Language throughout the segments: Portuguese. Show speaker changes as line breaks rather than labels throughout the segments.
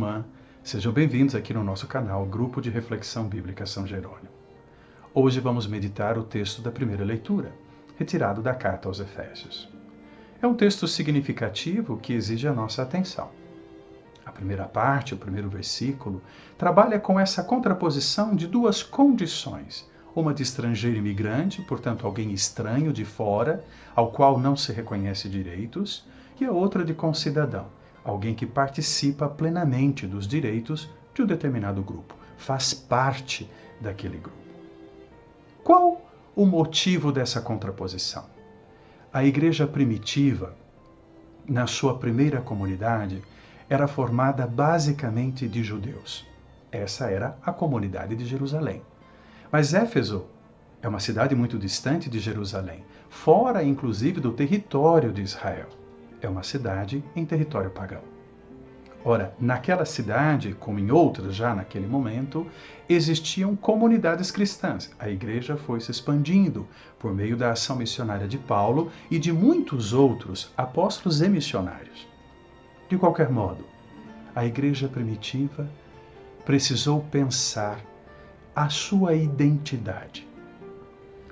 irmã. Sejam bem-vindos aqui no nosso canal, Grupo de Reflexão Bíblica São Jerônimo. Hoje vamos meditar o texto da primeira leitura, retirado da Carta aos Efésios. É um texto significativo que exige a nossa atenção. A primeira parte, o primeiro versículo, trabalha com essa contraposição de duas condições. Uma de estrangeiro imigrante, portanto alguém estranho de fora, ao qual não se reconhece direitos, e a outra de concidadão, alguém que participa plenamente dos direitos de um determinado grupo, faz parte daquele grupo. Qual o motivo dessa contraposição? A igreja primitiva, na sua primeira comunidade, era formada basicamente de judeus. Essa era a comunidade de Jerusalém. Mas Éfeso é uma cidade muito distante de Jerusalém, fora inclusive do território de Israel. É uma cidade em território pagão. Ora, naquela cidade, como em outras já naquele momento, existiam comunidades cristãs. A igreja foi se expandindo por meio da ação missionária de Paulo e de muitos outros apóstolos e missionários. De qualquer modo, a igreja primitiva precisou pensar a sua identidade.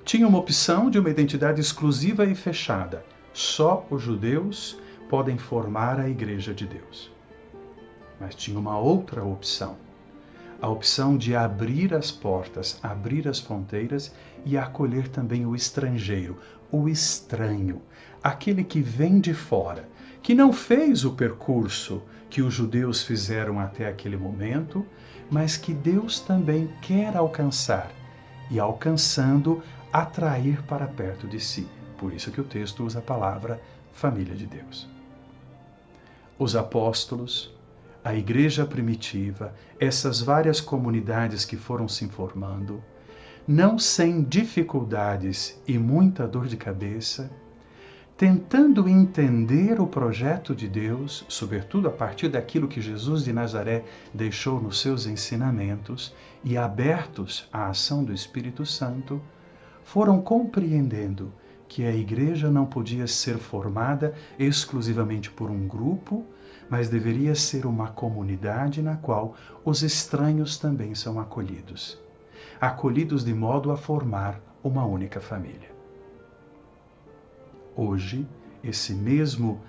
Tinha uma opção de uma identidade exclusiva e fechada. Só os judeus podem formar a Igreja de Deus. Mas tinha uma outra opção. A opção de abrir as portas, abrir as fronteiras e acolher também o estrangeiro, o estranho, aquele que vem de fora, que não fez o percurso que os judeus fizeram até aquele momento, mas que Deus também quer alcançar e, alcançando, atrair para perto de si. Por isso que o texto usa a palavra família de Deus. Os apóstolos, a igreja primitiva, essas várias comunidades que foram se formando, não sem dificuldades e muita dor de cabeça, tentando entender o projeto de Deus, sobretudo a partir daquilo que Jesus de Nazaré deixou nos seus ensinamentos e abertos à ação do Espírito Santo, foram compreendendo que a igreja não podia ser formada exclusivamente por um grupo, mas deveria ser uma comunidade na qual os estranhos também são acolhidos. Acolhidos de modo a formar uma única família. Hoje, esse mesmo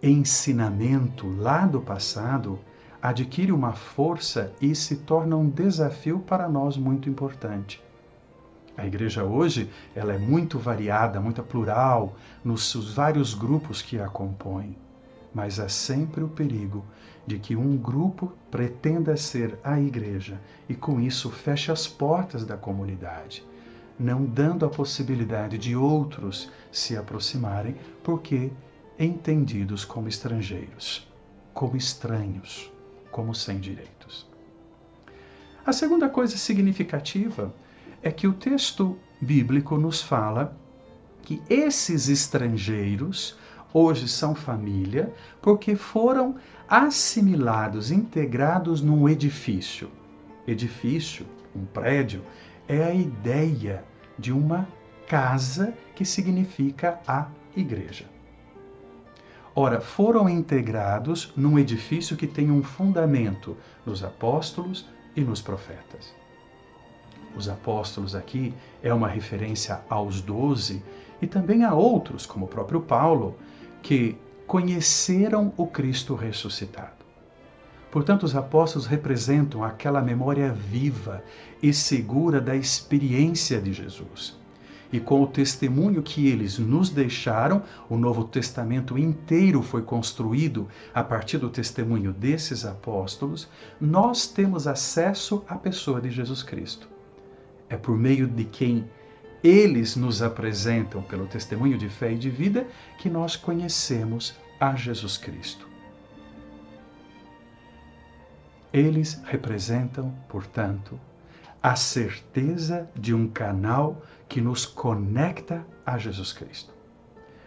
ensinamento lá do passado adquire uma força e se torna um desafio para nós muito importante. A igreja hoje ela é muito variada, muito plural, nos vários grupos que a compõem. Mas há sempre o perigo de que um grupo pretenda ser a igreja e com isso feche as portas da comunidade, não dando a possibilidade de outros se aproximarem, porque entendidos como estrangeiros, como estranhos, como sem direitos. A segunda coisa significativa é que o texto bíblico nos fala que esses estrangeiros hoje são família porque foram assimilados, integrados num edifício. Edifício, um prédio, é a ideia de uma casa que significa a igreja. Ora, foram integrados num edifício que tem um fundamento nos apóstolos e nos profetas. Os apóstolos aqui é uma referência aos 12 e também a outros, como o próprio Paulo, que conheceram o Cristo ressuscitado. Portanto, os apóstolos representam aquela memória viva e segura da experiência de Jesus. E com o testemunho que eles nos deixaram, o Novo Testamento inteiro foi construído a partir do testemunho desses apóstolos, nós temos acesso à pessoa de Jesus Cristo. É por meio de quem eles nos apresentam, pelo testemunho de fé e de vida, que nós conhecemos a Jesus Cristo. Eles representam, portanto, a certeza de um canal que nos conecta a Jesus Cristo.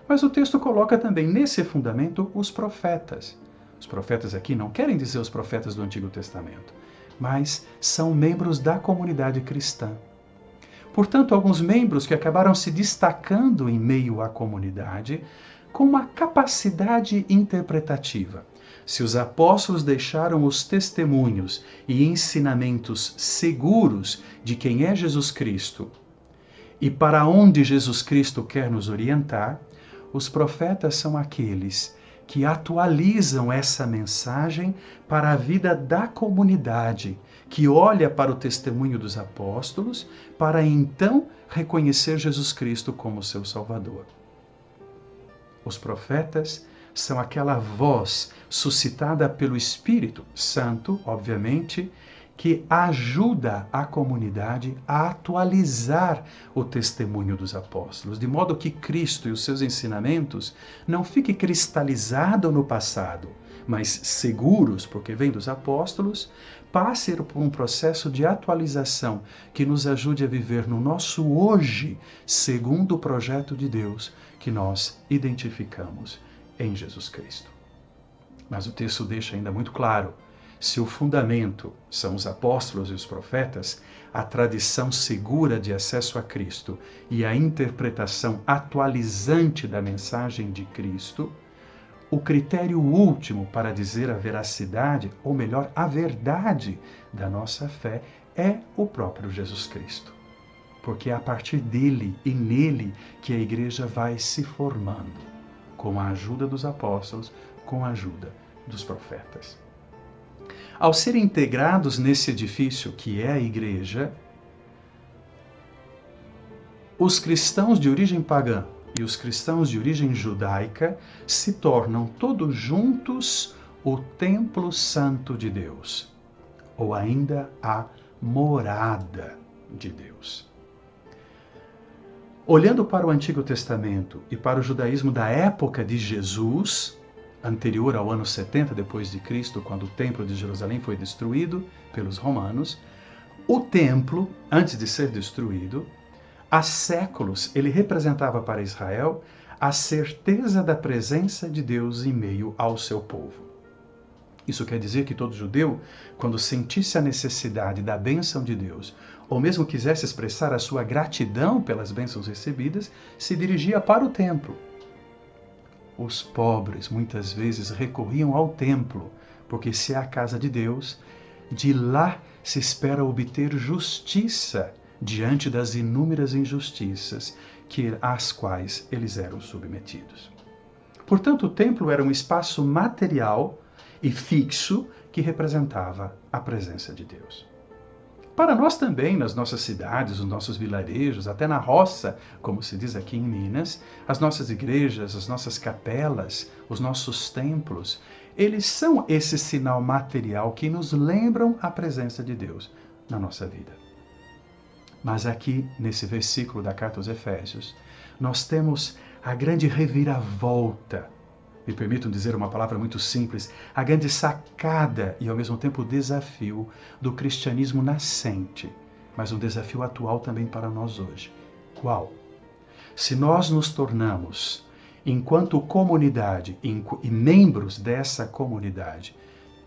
Mas o texto coloca também nesse fundamento os profetas. Os profetas aqui não querem dizer os profetas do Antigo Testamento, mas são membros da comunidade cristã. Portanto, alguns membros que acabaram se destacando em meio à comunidade com uma capacidade interpretativa. Se os apóstolos deixaram os testemunhos e ensinamentos seguros de quem é Jesus Cristo e para onde Jesus Cristo quer nos orientar, os profetas são aqueles que atualizam essa mensagem para a vida da comunidade, que olha para o testemunho dos apóstolos para então reconhecer Jesus Cristo como seu Salvador. Os profetas são aquela voz suscitada pelo Espírito Santo, obviamente, que ajuda a comunidade a atualizar o testemunho dos apóstolos, de modo que Cristo e os seus ensinamentos não fiquem cristalizados no passado, mas seguros, porque vem dos apóstolos, passem por um processo de atualização que nos ajude a viver no nosso hoje, segundo o projeto de Deus que nós identificamos em Jesus Cristo. Mas o texto deixa ainda muito claro: se o fundamento são os apóstolos e os profetas, a tradição segura de acesso a Cristo e a interpretação atualizante da mensagem de Cristo, o critério último para dizer a veracidade, ou melhor, a verdade da nossa fé é o próprio Jesus Cristo. Porque é a partir dele e nele que a igreja vai se formando, com a ajuda dos apóstolos, com a ajuda dos profetas. Ao serem integrados nesse edifício que é a igreja, os cristãos de origem pagã e os cristãos de origem judaica se tornam todos juntos o templo santo de Deus, ou ainda a morada de Deus. Olhando para o Antigo Testamento e para o judaísmo da época de Jesus, anterior ao ano 70 depois de Cristo, quando o templo de Jerusalém foi destruído pelos romanos, o templo, antes de ser destruído, há séculos ele representava para Israel a certeza da presença de Deus em meio ao seu povo. Isso quer dizer que todo judeu, quando sentisse a necessidade da bênção de Deus, ou mesmo quisesse expressar a sua gratidão pelas bênçãos recebidas, se dirigia para o templo. Os pobres muitas vezes recorriam ao templo, porque se é a casa de Deus, de lá se espera obter justiça diante das inúmeras injustiças às quais eles eram submetidos. Portanto, o templo era um espaço material e fixo que representava a presença de Deus. Para nós também, nas nossas cidades, nos nossos vilarejos, até na roça, como se diz aqui em Minas, as nossas igrejas, as nossas capelas, os nossos templos, eles são esse sinal material que nos lembram a presença de Deus na nossa vida. Mas aqui, nesse versículo da carta aos Efésios, nós temos a grande reviravolta, me permitam dizer uma palavra muito simples, a grande sacada e ao mesmo tempo desafio do cristianismo nascente, mas um desafio atual também para nós hoje. Qual? Se nós nos tornamos, enquanto comunidade e membros dessa comunidade,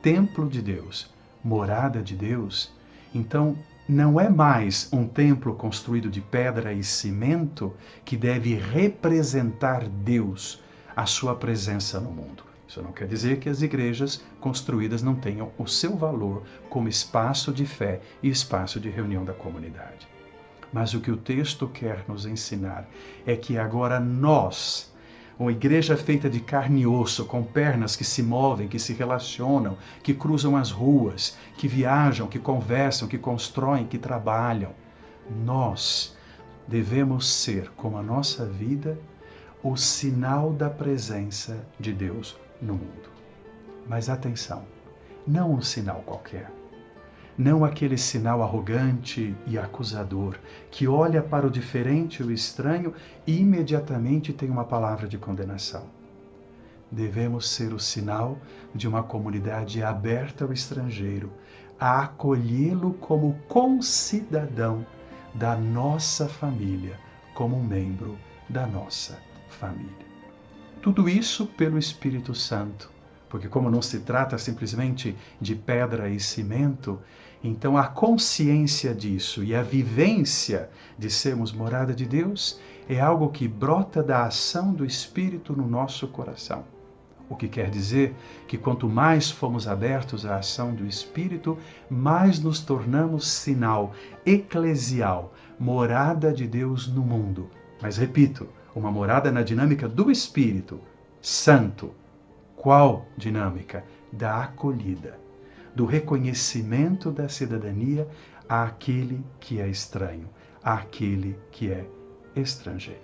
templo de Deus, morada de Deus, então não é mais um templo construído de pedra e cimento que deve representar Deus, a sua presença no mundo. Isso não quer dizer que as igrejas construídas não tenham o seu valor como espaço de fé e espaço de reunião da comunidade. Mas o que o texto quer nos ensinar é que agora nós, uma igreja feita de carne e osso, com pernas que se movem, que se relacionam, que cruzam as ruas, que viajam, que conversam, que constroem, que trabalham, nós devemos ser, como a nossa vida, o sinal da presença de Deus no mundo. Mas atenção, não um sinal qualquer. Não aquele sinal arrogante e acusador, que olha para o diferente e o estranho e imediatamente tem uma palavra de condenação. Devemos ser o sinal de uma comunidade aberta ao estrangeiro, a acolhê-lo como concidadão da nossa família, como um membro da nossa família. Tudo isso pelo Espírito Santo, porque como não se trata simplesmente de pedra e cimento, então a consciência disso e a vivência de sermos morada de Deus é algo que brota da ação do Espírito no nosso coração. O que quer dizer que quanto mais fomos abertos à ação do Espírito, mais nos tornamos sinal eclesial, morada de Deus no mundo. Mas repito, uma morada na dinâmica do Espírito Santo. Qual dinâmica? Da acolhida, do reconhecimento da cidadania àquele que é estranho, àquele que é estrangeiro.